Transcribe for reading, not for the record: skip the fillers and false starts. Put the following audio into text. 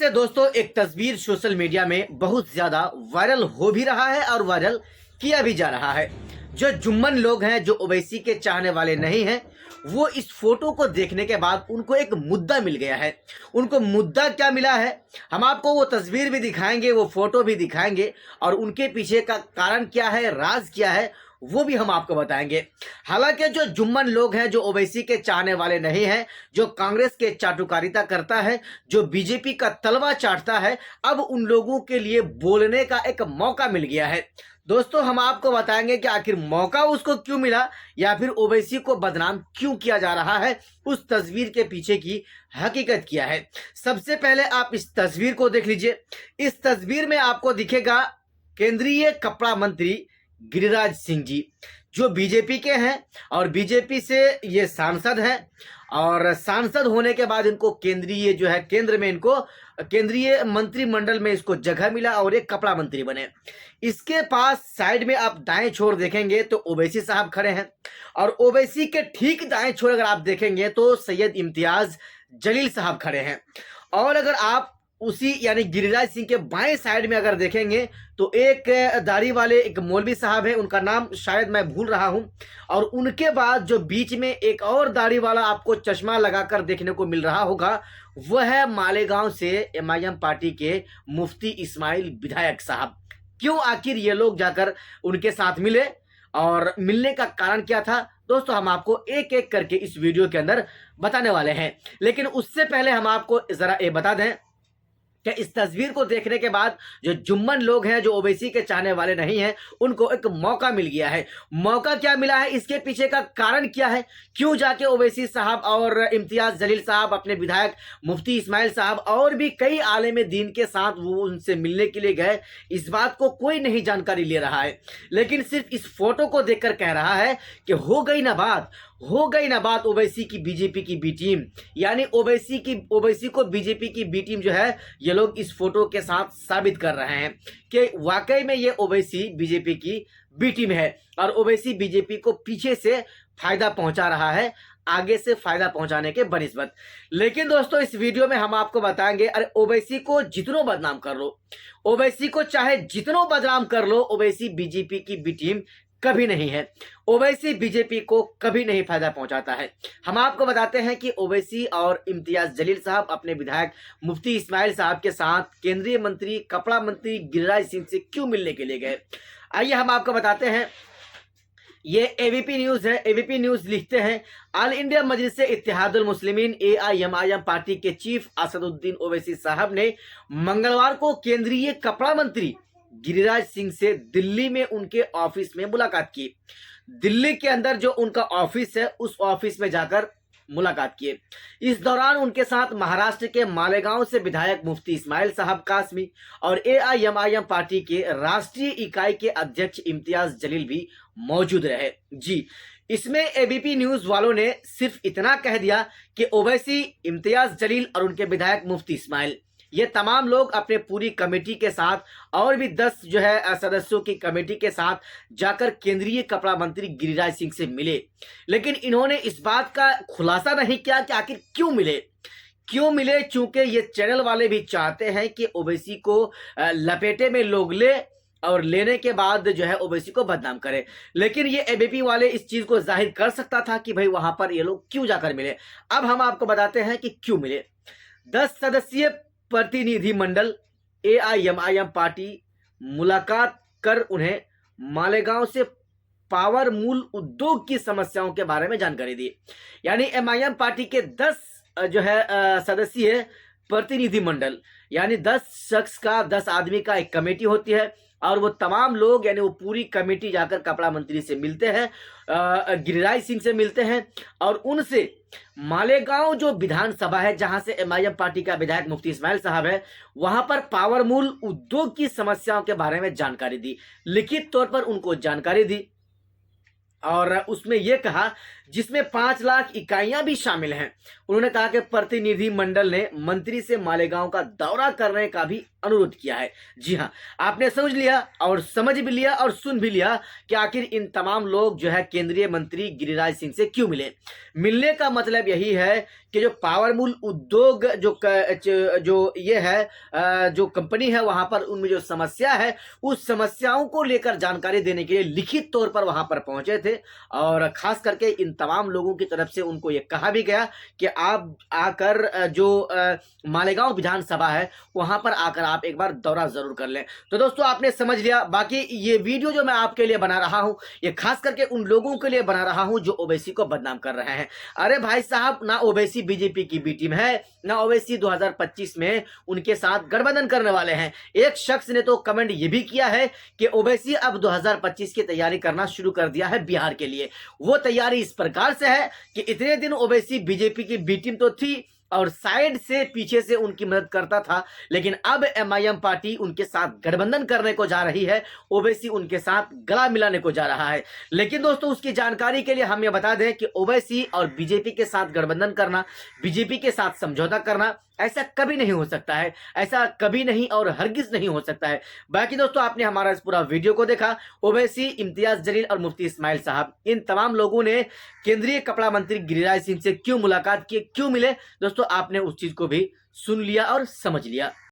से दोस्तों एक तस्वीर सोशल मीडिया में बहुत ज्यादा वायरल हो भी रहा है और वायरल किया भी जा रहा है। जो जुम्मन लोग हैं, जो ओवैसी के चाहने वाले नहीं हैं, वो इस फोटो को देखने के बाद उनको एक मुद्दा मिल गया है। उनको मुद्दा क्या मिला है, हम आपको वो तस्वीर भी दिखाएंगे, वो फोटो भी दिखाएंगे और उनके पीछे का कारण क्या है, राज क्या है, वो भी हम आपको बताएंगे। हालांकि जो जुम्मन लोग हैं, जो ओवैसी के चाहने वाले नहीं हैं, जो कांग्रेस के चाटुकारिता करता है, जो बीजेपी का तलवा चाटता है, अब उन लोगों के लिए बोलने का एक मौका मिल गया है। दोस्तों हम आपको बताएंगे कि आखिर मौका उसको क्यों मिला या फिर ओवैसी को बदनाम क्यों किया जा रहा है, उस तस्वीर के पीछे की हकीकत क्या है। सबसे पहले आप इस तस्वीर को देख लीजिए। इस तस्वीर में आपको दिखेगा केंद्रीय कपड़ा मंत्री गिरिराज सिंह जी, जो बीजेपी के हैं और बीजेपी से ये सांसद हैं और सांसद होने के बाद इनको केंद्रीय जो है केंद्र में इनको केंद्रीय मंत्रिमंडल में इसको जगह मिला और एक कपड़ा मंत्री बने। इसके पास साइड में आप दाएं छोर देखेंगे तो ओवैसी साहब खड़े हैं और ओवैसी के ठीक दाएं छोर अगर आप देखेंगे तो सैयद इम्तियाज जलील साहब खड़े हैं। और अगर आप उसी यानी गिरिराज सिंह के बाएं साइड में अगर देखेंगे तो एक दाढ़ी वाले एक मौलवी साहब है, उनका नाम शायद मैं भूल रहा हूं। और उनके बाद जो बीच में एक और दाढ़ी वाला आपको चश्मा लगाकर देखने को मिल रहा होगा, वह है मालेगांव से एमआईएम पार्टी के मुफ्ती इस्माइल विधायक साहब। क्यों आखिर ये लोग जाकर उनके साथ मिले और मिलने का कारण क्या था, दोस्तों हम आपको एक एक करके इस वीडियो के अंदर बताने वाले हैं। लेकिन उससे पहले हम आपको जरा ये बता दें कि इस तस्वीर को देखने के बाद जो जुम्मन लोग हैं, जो ओवैसी के चाहने वाले नहीं हैं, उनको एक मौका मिल गया है। मौका क्या मिला है, इसके पीछे का कारण क्या है, क्यों जाके ओवैसी साहब और इम्तियाज जलील साहब, अपने विधायक मुफ्ती इस्माइल साहब और भी कई आलिम दीन के साथ वो उनसे मिलने के लिए गए, इस बात को कोई नहीं जानकारी ले रहा है। लेकिन सिर्फ इस फोटो को देखकर कह रहा है कि हो गई ना बात ओवैसी की बीजेपी की बी टीम, यानी ओवैसी को बीजेपी की बी टीम जो है, ये लोग इस फोटो के साथ साबित कर रहे हैं कि वाकई में ये ओवैसी बीजेपी की बी टीम है और ओवैसी बीजेपी को पीछे से फायदा पहुंचा रहा है, आगे से फायदा पहुंचाने के बनिस्बत। लेकिन दोस्तों इस वीडियो में हम आपको बताएंगे, अरे ओवैसी को जितनों बदनाम कर लो, ओवैसी को चाहे जितनों बदनाम कर लो, ओवैसी बीजेपी की बी टीम कभी नहीं है। ओवैसी बीजेपी को कभी नहीं फायदा पहुंचाता है। हम आपको बताते हैं कि ओवैसी और इम्तियाज जलील साहब अपने विधायक मुफ्ती इस्माइल साहब के साथ केंद्रीय मंत्री कपड़ा मंत्री गिरिराज सिंह से क्यों मिलने के लिए गए। आइए हम आपको बताते हैं। ये एबीपी न्यूज है। एबीपी न्यूज लिखते हैं, ऑल इंडिया मजलिस इत्तेहादुल मुस्लिमीन एआईएमआईएम पार्टी के चीफ असदुद्दीन ओवैसी साहब ने मंगलवार को केंद्रीय कपड़ा मंत्री गिरिराज सिंह से दिल्ली में उनके ऑफिस में मुलाकात की। दिल्ली के अंदर जो उनका ऑफिस है, उस ऑफिस में जाकर मुलाकात किए। इस दौरान उनके साथ महाराष्ट्र के मालेगांव से विधायक मुफ्ती इस्माइल साहब कासमी और एआईएमआईएम पार्टी के राष्ट्रीय इकाई के अध्यक्ष इम्तियाज जलील भी मौजूद रहे। जी, इसमें एबीपी न्यूज वालों ने सिर्फ इतना कह दिया कि ओवैसी, इम्तियाज जलील और उनके विधायक मुफ्ती इस्माइल, ये तमाम लोग अपने पूरी कमेटी के साथ और भी 10 जो है सदस्यों की कमेटी के साथ जाकर केंद्रीय कपड़ा मंत्री गिरिराज सिंह से मिले। लेकिन इन्होंने इस बात का खुलासा नहीं किया कि आखिर क्यों मिले, चूंकि ये चैनल वाले भी चाहते हैं कि ओवैसी को लपेटे में लोग ले और लेने के बाद जो है ओवैसी को बदनाम करे। लेकिन ये एबीपी वाले इस चीज को जाहिर कर सकता था कि भाई वहां पर ये लोग क्यों जाकर मिले। अब हम आपको बताते हैं कि क्यों मिले। 10 सदस्यीय प्रतिनिधिमंडल एआईएमआईएम पार्टी मुलाकात कर उन्हें मालेगांव से पावर मूल उद्योग की समस्याओं के बारे में जानकारी दी। यानी एमआईएम पार्टी के 10 जो है सदस्यीय प्रतिनिधिमंडल, यानी 10 शख्स का 10 आदमी का एक कमेटी होती है और वो तमाम लोग यानी वो पूरी कमेटी जाकर कपड़ा मंत्री से मिलते हैं, गिरिराज सिंह से मिलते हैं और उनसे मालेगांव जो विधानसभा है, जहां से एमआईएम पार्टी का विधायक मुफ्ती इस्माइल साहब है, वहां पर पावर मूल उद्योग की समस्याओं के बारे में जानकारी दी, लिखित तौर पर उनको जानकारी दी। और उसमें यह कहा, जिसमें 5 लाख इकाइयां भी शामिल हैं। उन्होंने कहा कि प्रतिनिधिमंडल ने मंत्री से मालेगांव का दौरा करने का भी अनुरोध किया है। जी हाँ, आपने समझ लिया और समझ भी लिया और सुन भी लिया कि आखिर इन तमाम लोग जो है केंद्रीय मंत्री गिरिराज सिंह से क्यों मिले। मिलने का मतलब यही है कि जो पावरमूल उद्योग जो ये है जो कंपनी है वहां पर उनमें जो समस्या है उस समस्याओं को लेकर जानकारी देने के लिए लिखित तौर पर वहां पर पहुंचे थे। और खास करके इन तमाम लोगों की तरफ से उनको ये कहा भी गया कि आप आकर जो मालेगांव विधानसभा है वहां पर आकर आप एक बार दौरा जरूर कर लें। तो दोस्तों आपने समझ लिया। बाकी ये वीडियो जो मैं आपके लिए बना रहा हूं ये खास करके उन लोगों के लिए बना रहा हूं जो ओवैसी को बदनाम कर रहे हैं। अरे भाई साहब, ना ओवैसी बीजेपी की बी टीम है, ना ओवैसी 2025 में उनके साथ गठबंधन करने वाले हैं। एक शख्स ने तो कमेंट ये भी किया है कि ओवैसी अब 2025 की तैयारी करना शुरू कर दिया है बिहार के लिए। वो तैयारी इस प्रकार से है कि इतने दिन ओवैसी बीजेपी की बी टीम तो थी और साइड से पीछे से उनकी मदद करता था, लेकिन अब एमआईएम पार्टी उनके साथ गठबंधन करने को जा रही है, ओवैसी उनके साथ गला मिलाने को जा रहा है। लेकिन दोस्तों उसकी जानकारी के लिए हम ये बता दें कि ओवैसी और बीजेपी के साथ गठबंधन करना, बीजेपी के साथ समझौता करना ऐसा कभी नहीं हो सकता है, ऐसा कभी नहीं और हरगिज नहीं हो सकता है। बाकी दोस्तों आपने हमारा इस पूरा वीडियो को देखा। ओवैसी, इम्तियाज जलील और मुफ्ती इस्माइल साहब, इन तमाम लोगों ने केंद्रीय कपड़ा मंत्री गिरिराज सिंह से क्यों मुलाकात की, क्यों मिले, दोस्तों आपने उस चीज को भी सुन लिया और समझ लिया।